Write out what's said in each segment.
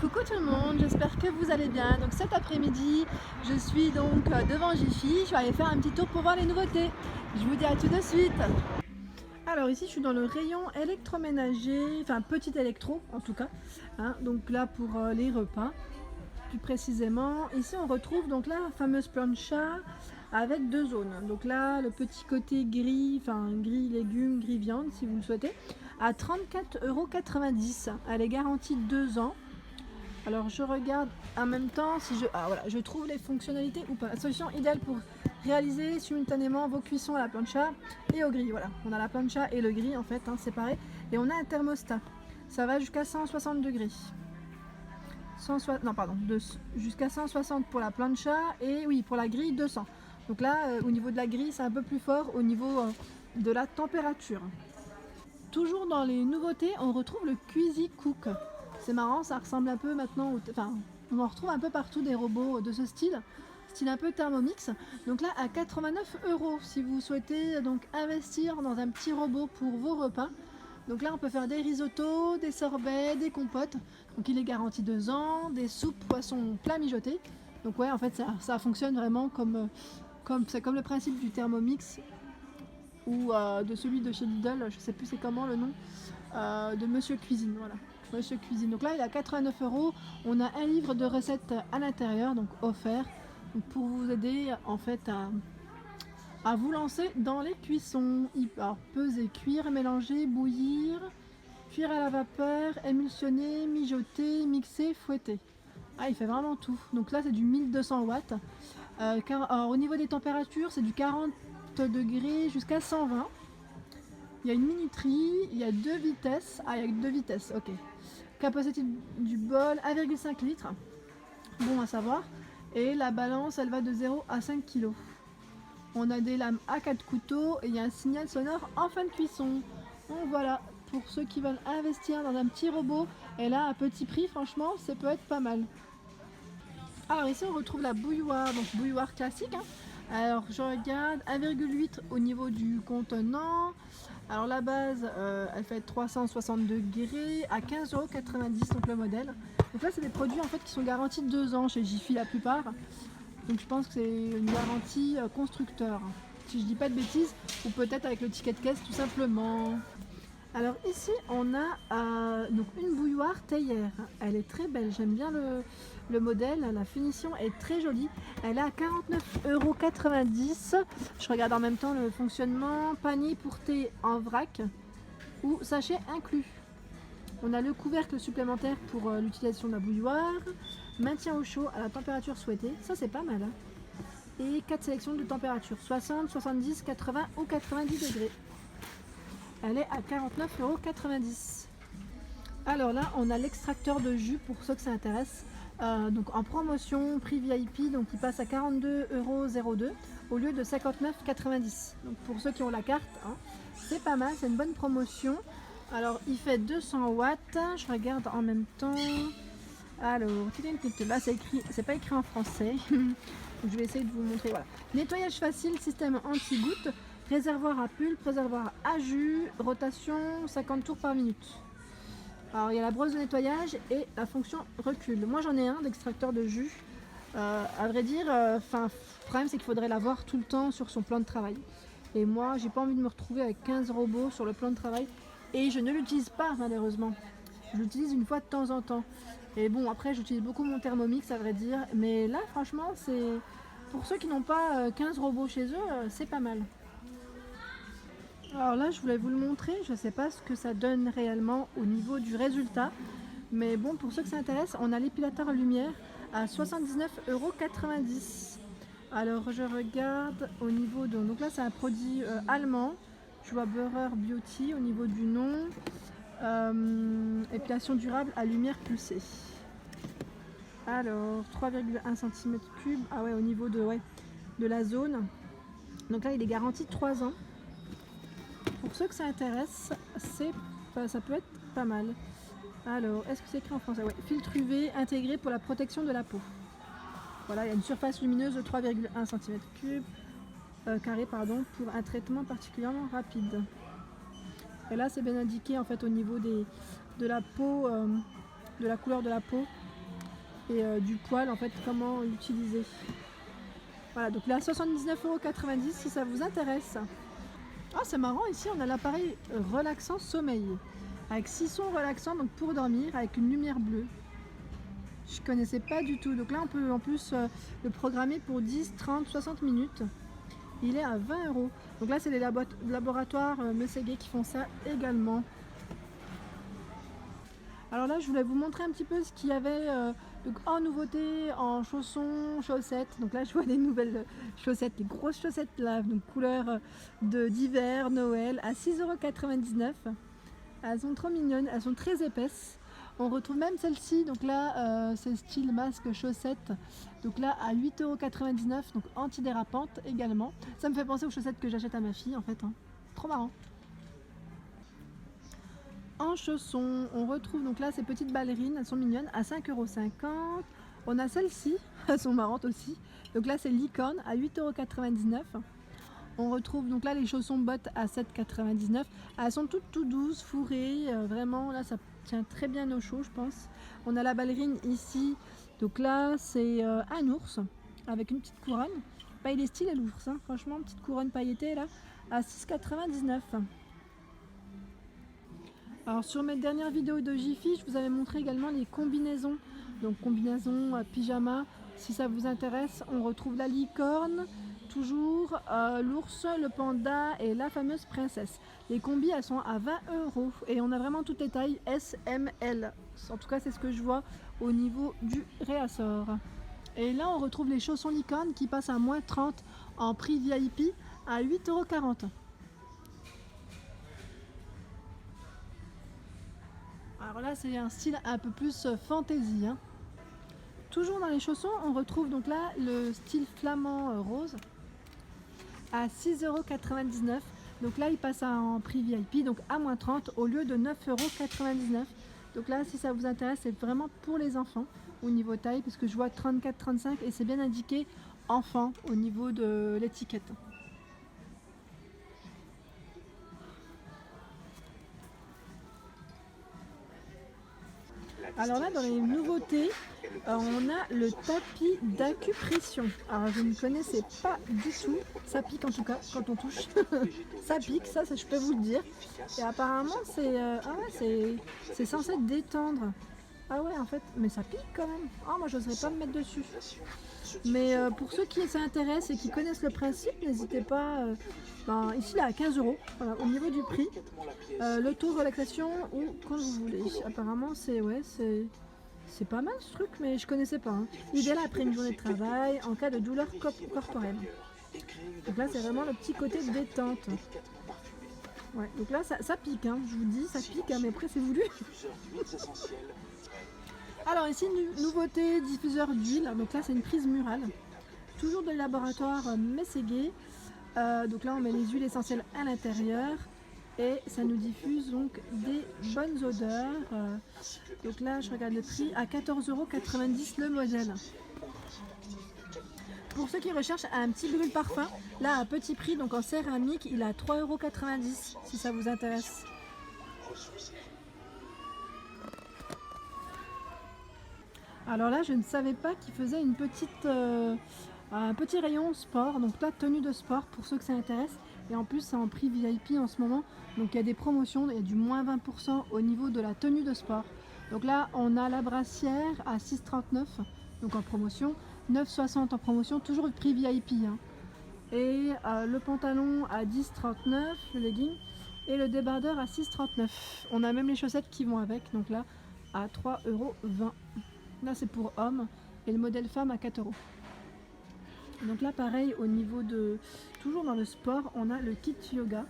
Coucou tout le monde, j'espère que vous allez bien. Donc cet après-midi, je suis donc devant Jiffy. Je vais aller faire un petit tour pour voir les nouveautés. Je vous dis à tout de suite. Alors ici, je suis dans le rayon électroménager, enfin petit électro en tout cas. Donc là pour les repas, plus précisément. Ici, on retrouve donc la fameuse plancha avec deux zones. Donc là, le petit côté gris, enfin gris légumes, gris viande si vous le souhaitez, à 34,90 €. Elle est garantie 2 ans. Alors je regarde en même temps si je trouve les fonctionnalités ou pas. La solution idéale pour réaliser simultanément vos cuissons à la plancha et au grill. Voilà, on a la plancha et le grill en fait, séparés. Et on a un thermostat. Ça va jusqu'à 160 degrés. Jusqu'à 160 pour la plancha et oui, pour la grille 200. Donc là, au niveau de la grille, c'est un peu plus fort au niveau de la température. Toujours dans les nouveautés, on retrouve le Quizy Cook. C'est marrant, ça ressemble un peu maintenant, on en retrouve un peu partout des robots de ce style un peu Thermomix. Donc là à 89 € si vous souhaitez donc investir dans un petit robot pour vos repas. Donc là on peut faire des risottos, des sorbets, des compotes. Donc il est garanti 2 ans, des soupes, poissons, plats mijotés. Donc ouais, en fait ça fonctionne vraiment comme le principe du Thermomix ou de celui de chez Lidl, je sais plus c'est comment le nom, de Monsieur Cuisine, voilà. Monsieur Cuisine. Donc là il est à 89 €. On a un livre de recettes à l'intérieur, donc offert, donc pour vous aider en fait à vous lancer dans les cuissons. Alors peser, cuire, mélanger, bouillir, cuire à la vapeur, émulsionner, mijoter, mixer, fouetter. Ah, il fait vraiment tout. Donc là c'est du 1200 watts. Alors, au niveau des températures, c'est du 40 degrés jusqu'à 120. Il y a une minuterie, il y a 2 vitesses. Ah, il y a 2 vitesses, ok. Capacité du bol 1,5 litres. Bon à savoir. Et la balance, elle va de 0 à 5 kg. On a des lames à 4 couteaux et il y a un signal sonore en fin de cuisson. Donc voilà, pour ceux qui veulent investir dans un petit robot, et là à petit prix, franchement, ça peut être pas mal. Alors ici on retrouve la bouilloire, donc bouilloire classique. Alors je regarde 1,8 au niveau du contenant. Alors la base elle fait 360 degrés à 15,90 € donc le modèle. Donc là c'est des produits en fait qui sont garantis 2 ans chez Jiffy la plupart. Donc je pense que c'est une garantie constructeur, si je dis pas de bêtises, ou peut-être avec le ticket de caisse tout simplement. Alors ici on a donc une bouilloire théière, elle est très belle, j'aime bien le modèle, la finition est très jolie, elle est à 49,90 €. Je regarde en même temps le fonctionnement, panier pour thé en vrac ou sachet inclus. On a le couvercle supplémentaire pour l'utilisation de la bouilloire, maintien au chaud à la température souhaitée, ça c'est pas mal. Et 4 sélections de température, 60, 70, 80 ou 90 degrés. Elle est à 49,90 €. Alors là, on a l'extracteur de jus pour ceux que ça intéresse. Donc en promotion, prix VIP, donc il passe à 42,02 € au lieu de 59,90 €. Donc pour ceux qui ont la carte, c'est pas mal, c'est une bonne promotion. Alors il fait 200 watts. Je regarde en même temps. Alors là c'est pas écrit en français. Donc, je vais essayer de vous montrer. Voilà. Nettoyage facile, système anti-goutte. Réservoir à pulpe, réservoir à jus, rotation 50 tours par minute. Alors il y a la brosse de nettoyage et la fonction recul. Moi j'en ai un d'extracteur de jus. À vrai dire, le problème c'est qu'il faudrait l'avoir tout le temps sur son plan de travail. Et moi j'ai pas envie de me retrouver avec 15 robots sur le plan de travail. Et je ne l'utilise pas malheureusement. Je l'utilise une fois de temps en temps. Et bon après j'utilise beaucoup mon Thermomix à vrai dire. Mais là franchement c'est pour ceux qui n'ont pas 15 robots chez eux, c'est pas mal. Alors là je voulais vous le montrer, je ne sais pas ce que ça donne réellement au niveau du résultat, mais bon pour ceux que ça intéresse, on a l'épilateur à lumière à 79,90 €. Alors je regarde au niveau de... Donc là c'est un produit allemand, je vois Böhrer Beauty au niveau du nom, épilation durable à lumière pulsée. Alors 3,1 cm3, ah ouais au niveau de la zone, donc là il est garanti 3 ans. Pour ceux que ça intéresse, ça peut être pas mal. Alors, est-ce que c'est écrit en français? Ouais, filtre UV intégré pour la protection de la peau. Voilà, il y a une surface lumineuse de 3,1 cm3 pour un traitement particulièrement rapide. Et là, c'est bien indiqué en fait au niveau de la peau, de la couleur de la peau, et du poil en fait, comment l'utiliser. Voilà, donc là 79,90 € si ça vous intéresse. Ah, c'est marrant, ici on a l'appareil relaxant sommeil avec 6 sons relaxants donc pour dormir avec une lumière bleue. Je connaissais pas du tout, donc là on peut en plus le programmer pour 10, 30, 60 minutes. Il est à 20 €. Donc là c'est les laboratoires Mességuet qui font ça également. Alors là je voulais vous montrer un petit peu ce qu'il y avait donc en nouveauté, en chaussons, chaussettes. Donc là je vois des nouvelles chaussettes, les grosses chaussettes là, donc couleur d'hiver, Noël, à 6,99 €. Elles sont trop mignonnes, elles sont très épaisses. On retrouve même celle-ci, donc là c'est style masque chaussette, donc là à 8,99 €, donc antidérapante également. Ça me fait penser aux chaussettes que j'achète à ma fille en fait, hein. Trop marrant. En chaussons, on retrouve donc là ces petites ballerines, elles sont mignonnes, à 5,50 €. On a celles-ci, elles sont marrantes aussi. Donc là c'est licorne à 8,99 €. On retrouve donc là les chaussons bottes à 7,99 €. Elles sont toutes tout douces, fourrées, vraiment là ça tient très bien au chaud je pense. On a la ballerine ici, donc là c'est un ours avec une petite couronne. Bah, il est stylé l'ours, hein, franchement, petite couronne pailletée là, à 6,99 €. Alors sur mes dernières vidéos de Jiffy, je vous avais montré également les combinaisons. Donc combinaison pyjama, si ça vous intéresse, on retrouve la licorne, toujours l'ours, le panda et la fameuse princesse. Les combis elles sont à 20 € et on a vraiment toutes les tailles S, M, L. En tout cas c'est ce que je vois au niveau du réassort. Et là on retrouve les chaussons licorne qui passent à moins 30 € en prix VIP à 8,40 €. Alors là c'est un style un peu plus fantasy, hein. Toujours dans les chaussons, on retrouve donc là le style flamand rose à 6,99 €. Donc là il passe en prix VIP, donc à moins 30 € au lieu de 9,99 €. Donc là si ça vous intéresse, c'est vraiment pour les enfants au niveau taille, parce que je vois 34-35 et c'est bien indiqué enfant au niveau de l'étiquette. Alors là, dans les nouveautés, on a le tapis d'acupression. Alors je ne connaissais pas du tout. Ça pique en tout cas quand on touche. Ça pique, ça je peux vous le dire. Et apparemment c'est censé détendre. Ah ouais en fait, mais ça pique quand même. Ah moi j'oserais pas me mettre dessus. Mais pour ceux qui s'intéressent et qui connaissent le principe, n'hésitez pas. Ici là à 15 €, voilà, au niveau du prix. Le taux de relaxation ou quand vous voulez. Apparemment c'est pas mal ce truc, mais je connaissais pas, hein. Idéal après une journée de travail en cas de douleur corporelle. Donc là c'est vraiment le petit côté détente. Ouais, donc là ça pique, hein, je vous dis, ça pique, hein, mais après c'est voulu. Alors ici, nouveauté, diffuseur d'huile. Donc là, c'est une prise murale. Toujours de laboratoire Mességuet. Donc là, on met les huiles essentielles à l'intérieur. Et ça nous diffuse donc des bonnes odeurs. Donc là, je regarde le prix à 14,90 € le modèle. Pour ceux qui recherchent un petit brûle parfum, là à petit prix, donc en céramique, il est à 3,90 € si ça vous intéresse. Alors là, je ne savais pas qu'il faisait un petit rayon sport, donc là, tenue de sport pour ceux que ça intéresse. Et en plus, c'est en prix VIP en ce moment. Donc il y a des promotions, il y a du moins 20% au niveau de la tenue de sport. Donc là, on a la brassière à 6,39 €, donc en promotion, 9,60 € en promotion, toujours le prix VIP, hein. Et le pantalon à 10,39 €, le legging, et le débardeur à 6,39 €. On a même les chaussettes qui vont avec, donc là, à 3,20 €. Là c'est pour hommes et le modèle femme à 4 €. Donc là pareil au niveau de, toujours dans le sport, on a le kit yoga.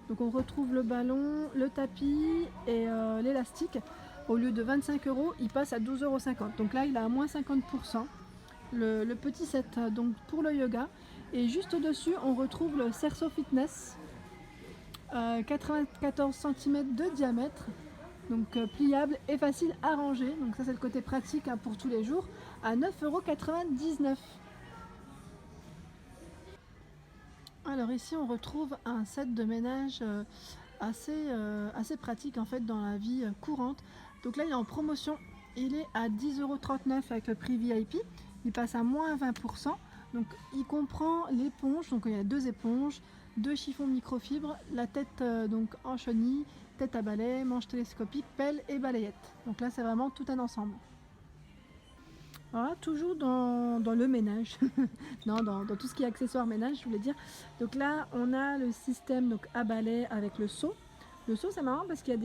Donc on retrouve le ballon, le tapis et l'élastique. Au lieu de 25 €, il passe à 12,50 €. Donc là il a à moins 50%. Le petit set donc pour le yoga. Et juste au-dessus on retrouve le Cerceau Fitness. 94 cm de diamètre. Donc pliable et facile à ranger, donc ça c'est le côté pratique, hein, pour tous les jours, à 9,99 €. Alors ici on retrouve un set de ménage assez pratique en fait dans la vie courante. Donc là il est en promotion, il est à 10,39 € avec le prix VIP. Il passe à moins 20%. Donc il comprend l'éponge, donc il y a 2 éponges, 2 chiffons microfibres, la tête donc en chenille, tête à balai, manche télescopique, pelle et balayette. Donc là c'est vraiment tout un ensemble. Voilà, toujours dans le ménage, non, dans tout ce qui est accessoires ménage, je voulais dire. Donc là on a le système donc, à balai avec le seau. Le seau c'est marrant parce qu'il y a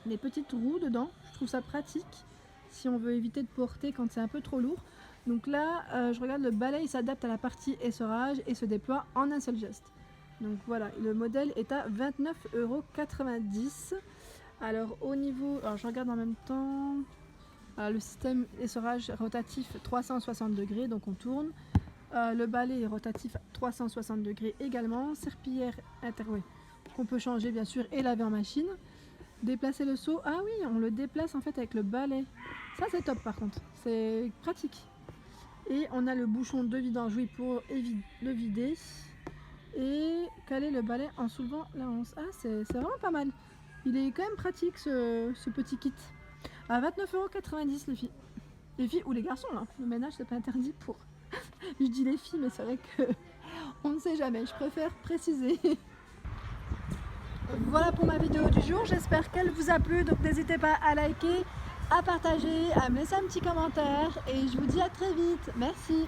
des petites roues dedans, je trouve ça pratique si on veut éviter de porter quand c'est un peu trop lourd. Donc là, je regarde, le balai il s'adapte à la partie essorage et se déploie en un seul geste. Donc voilà, le modèle est à 29,90 €. Alors au niveau, alors je regarde en même temps, le système essorage rotatif 360 degrés, donc on tourne. Le balai est rotatif 360 degrés également. Serpillière qu'on peut changer bien sûr et laver en machine. Déplacer le seau, ah oui, on le déplace en fait avec le balai. Ça c'est top par contre, c'est pratique. Et on a le bouchon de vidange, oui, pour le vider. Et caler le balai en soulevant la hanse. Ah, c'est vraiment pas mal. Il est quand même pratique ce petit kit. À 29,90 € les filles. Les filles ou les garçons, hein. Le ménage c'est pas interdit pour. Je dis les filles, mais c'est vrai que on ne sait jamais. Je préfère préciser. Voilà pour ma vidéo du jour. J'espère qu'elle vous a plu. Donc n'hésitez pas à liker, à partager, à me laisser un petit commentaire. Et je vous dis à très vite. Merci.